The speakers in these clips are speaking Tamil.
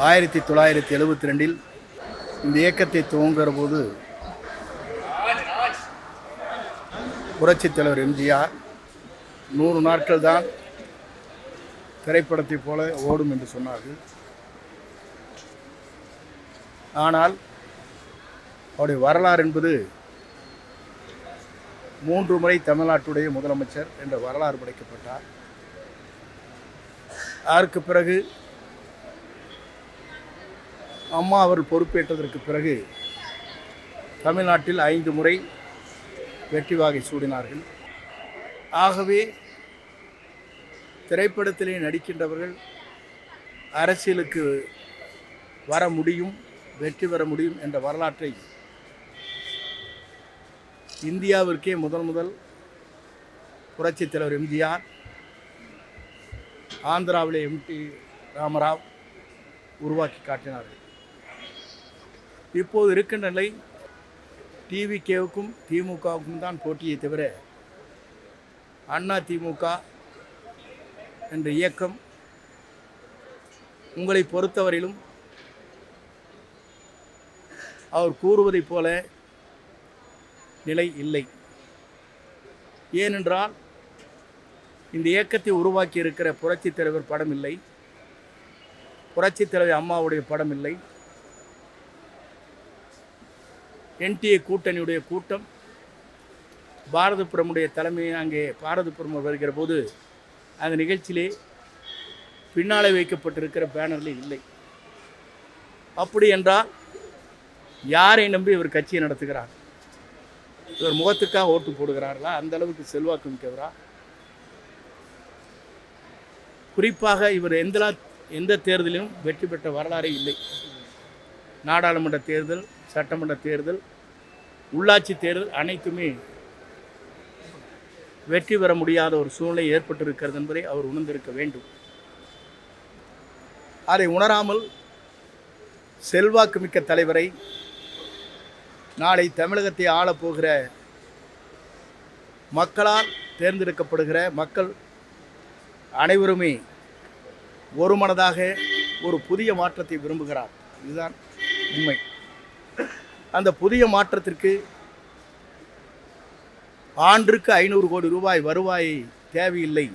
1972 இந்த இயக்கத்தை துவங்குகிற போது புரட்சித் தலைவர் எம்ஜிஆர் 100 நாட்கள் தான் திரைப்படத்தைப் போல ஓடும் என்று சொன்னார்கள். ஆனால் அவருடைய வரலாறு என்பது 3 முறை தமிழ்நாட்டுடைய முதலமைச்சர் என்ற வரலாறு படைக்கப்பட்டார். அதற்கு பிறகு அம்மா அவர்கள் பொறுப்பேற்றதற்கு பிறகு தமிழ்நாட்டில் 5 முறை வெற்றி வாகை சூடினார்கள். ஆகவே திரைப்படத்திலே நடிக்கின்றவர்கள் அரசியலுக்கு வர முடியும், வெற்றி பெற முடியும் என்ற வரலாற்றை இந்தியாவிற்கே முதல் புரட்சித் தலைவர் எம்ஜிஆர், ஆந்திராவிலே எம்டி ராமராவ் உருவாக்கி காட்டினார்கள். இப்போது இருக்கின்ற நிலை டிவிகேவுக்கும் திமுகவுக்கும் தான் போட்டியை தவிர அண்ணா திமுக என்ற இயக்கம் உங்களை பொறுத்தவரையிலும் அவர் கூறுவதைப் போல நிலை இல்லை. ஏனென்றால் இந்த இயக்கத்தை உருவாக்கி இருக்கிற புரட்சித் தலைவர் படம் இல்லை, புரட்சித் தலைவர் அம்மாவுடைய படம் இல்லை. என்டிஏ கூட்டணியுடைய கூட்டம் பாரதபுரமுடைய தலைமை அங்கே பாரதபுரம் வருகிற போது அந்த நிகழ்ச்சியிலே பின்னாலே வைக்கப்பட்டிருக்கிற பேனரில் இல்லை. அப்படி என்றால் யாரை நம்பி இவர் கட்சியை நடத்துகிறார்? இவர் முகத்துக்காக ஓட்டு போடுகிறார்களா? அந்த அளவுக்கு செல்வாக்கு மிக்கவரா? குறிப்பாக இவர் எந்த தேர்தலிலும் வெற்றி பெற்ற வரலாறே இல்லை. நாடாளுமன்ற தேர்தல், சட்டமன்ற தேர்தல், உள்ளாட்சி தேர்தல் அனைத்துமே வெற்றி பெற முடியாத ஒரு சூழ்நிலை ஏற்பட்டிருக்கிறது என்பதை அவர் உணர்ந்திருக்க வேண்டும். அதை உணராமல் செல்வாக்கு மிக்க தலைவரை, நாளை தமிழகத்தை ஆளப்போகிற மக்களால் தேர்ந்தெடுக்கப்படுகிற மக்கள் அனைவருமே ஒரு மனதாக ஒரு புதிய மாற்றத்தை விரும்புகிறார். இதுதான் உண்மை. அந்த புதிய மாற்றத்திற்கு ஆண்டுக்கு 500 கோடி ரூபாய் வருவாய் தேவையில்லை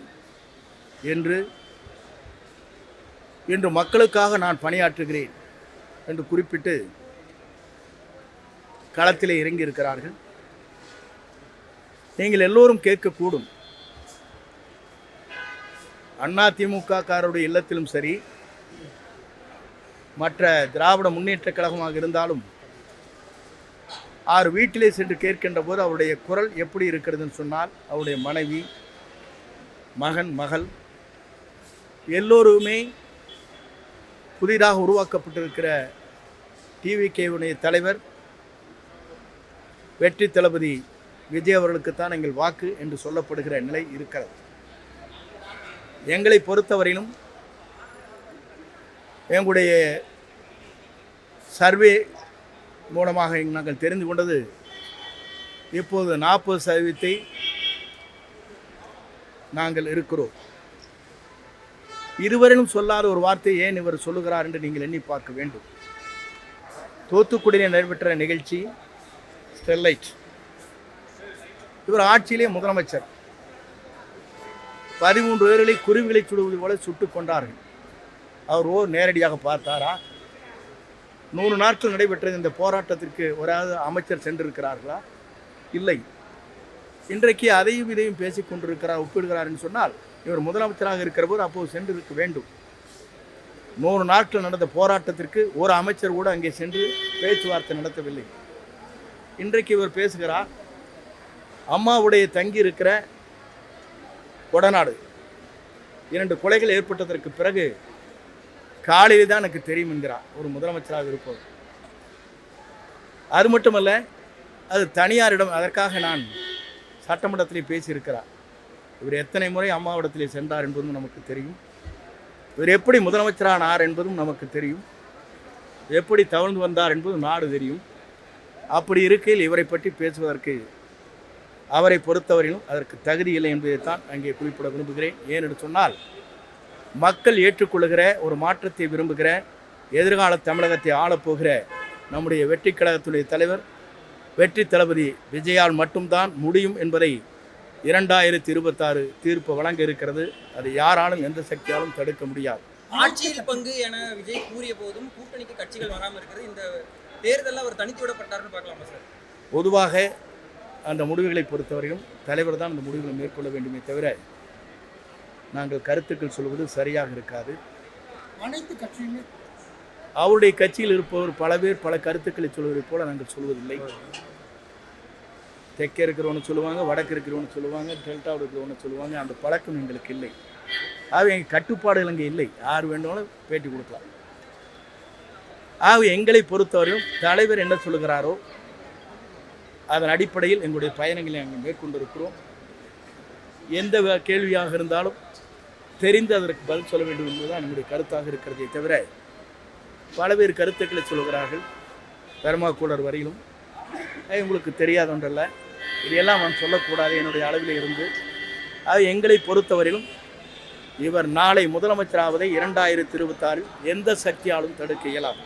என்று இன்று மக்களுக்காக நான் பணியாற்றுகிறேன் என்று குறிப்பிட்டு களத்திலே இறங்கி இருக்கிறார்கள். நீங்கள் எல்லோரும் கேட்கக்கூடும், அதிமுக காரருடைய இல்லத்திலும் சரி, மற்ற திராவிட முன்னேற்ற கழகமாக இருந்தாலும் 6 வீட்டிலே சென்று கேட்கின்ற போது அவருடைய குரல் எப்படி இருக்கிறதுன்னு சொன்னால், அவருடைய மனைவி, மகன், மகள் எல்லோருமே புதிதாக உருவாக்கப்பட்டிருக்கிற டிவிகேவுடைய தலைவர் வெற்றி தளபதி விஜய் அவர்களுக்குத்தான் எங்கள் வாக்கு என்று சொல்லப்படுகிற நிலை இருக்கிறது. எங்களை பொறுத்தவரையிலும் எங்களுடைய சர்வே மூலமாக நாங்கள் தெரிந்து கொண்டது, இப்போது 40% நாங்கள் இருக்கிறோம். இதுவரையிலும் சொல்லாத ஒரு வார்த்தை ஏன் இவர் சொல்லுகிறார் என்று நீங்கள் எண்ணி பார்க்க வேண்டும். தூத்துக்குடியில் நடைபெற்ற நிகழ்ச்சி ஸ்டெர்லைட், இவர் ஆட்சியிலே முதலமைச்சர் 13 பேர்களை குருவிகளை சுடுவது போல சுட்டு கொண்டார்கள். அவர் நேரடியாக பார்த்தாரா? 100 நாட்கள் நடைபெற்ற இந்த போராட்டத்திற்கு ஒரு அமைச்சர் சென்றிருக்கிறார்களா? இல்லை. இன்றைக்கு அதையும் இதையும் பேசிக் கொண்டிருக்கிறார், ஒப்பிடுகிறார் என்று சொன்னால், இவர் முதலமைச்சராக இருக்கிற போது அப்போது சென்றிருக்க வேண்டும். 100 நாட்கள் நடந்த போராட்டத்திற்கு ஒரு அமைச்சர் கூட அங்கே சென்று பேச்சுவார்த்தை நடத்தவில்லை. இன்றைக்கு இவர் பேசுகிறார், அம்மாவுடைய தங்கி இருக்கிற கொடநாடு 2 கொலைகள் ஏற்பட்டதற்கு பிறகு காலையில் தான் எனக்கு தெரியும் என்கிறார் ஒரு முதலமைச்சராக இருப்பவர். அது மட்டுமல்ல, அது தனியாரிடம், அதற்காக நான் சட்டமன்றத்திலே பேசியிருக்கிறார். இவர் எத்தனை முறை அம்மாவிடத்திலே சென்றார் என்பதும் நமக்கு தெரியும். இவர் எப்படி முதலமைச்சரானார் என்பதும் நமக்கு தெரியும். எப்படி தவழ்ந்து வந்தார் என்பதும் நாடு தெரியும். அப்படி இருக்கையில் இவரை பற்றி பேசுவதற்கு அவரை பொறுத்தவரையிலும் அதற்கு தகுதி இல்லை என்பதைத்தான் அங்கே குறிப்பிட விரும்புகிறேன். ஏனென்று சொன்னால், மக்கள் ஏற்றுக்கொள்ளுகிற ஒரு மாற்றத்தை விரும்புகிற எதிர்கால தமிழகத்தை ஆளப்போகிற நம்முடைய வெற்றி கழகத்துடைய தலைவர் வெற்றி தளபதி விஜயால் மட்டும்தான் முடியும் என்பதை 2026 தீர்ப்பு வழங்க இருக்கிறது. அது யாராலும் எந்த சக்தியாலும் தடுக்க முடியாது. ஆட்சியில் பங்கு என விஜய் கூறிய போதும் கூட்டணிக்கு கட்சிகள் வராமல் இருக்கிறது. இந்த தேர்தலில் அவர் தனித்து விடப்பட்டார்னு பார்க்கலாமா சார்? பொதுவாக அந்த முடிவுகளை பொறுத்தவரையும் தலைவர் தான் அந்த முடிவுகளை மேற்கொள்ள வேண்டுமே தவிர நாங்கள் கருத்துக்கள் சொல்வது சரியாக இருக்காது. அனைத்து கட்சியுமே அவருடைய கட்சியில் இருப்பவர் பல பேர் பல கருத்துக்களை சொல்வதைப் போல நாங்கள் சொல்வதில்லை. தெற்கே இருக்கிறவனு சொல்லுவாங்க, வடக்கு இருக்கிறவனு சொல்லுவாங்க, டெல்டாவில் இருக்கிறவனு சொல்லுவாங்க. அந்த பழக்கம் எங்களுக்கு இல்லை. ஆகவே எங்கள் கட்டுப்பாடுகள் அங்கே இல்லை. யார் வேண்டுமானாலும் பேட்டி கொடுக்கலாம். ஆகவே எங்களை பொறுத்தவரையும் தலைவர் என்ன சொல்லுகிறாரோ அதன் அடிப்படையில் எங்களுடைய பயணங்களை நாங்கள் மேற்கொண்டிருக்கிறோம். எந்த கேள்வியாக இருந்தாலும் தெரிந்து அதற்கு பதில் சொல்ல வேண்டும் என்பதுதான் நம்முடைய கருத்தாக இருக்கிறதே தவிர பல பேர் கருத்துக்களை சொல்கிறார்கள். பெருமாக்கூடர் வரையிலும் உங்களுக்கு தெரியாத ஒன்றல்ல. இதையெல்லாம் நான் சொல்லக்கூடாது என்னுடைய அளவில் இருந்து. அது எங்களை பொறுத்தவரையிலும் இவர் நாளை முதலமைச்சராவதை 2026 எந்த சக்தியாலும் தடுக்க இயலாது.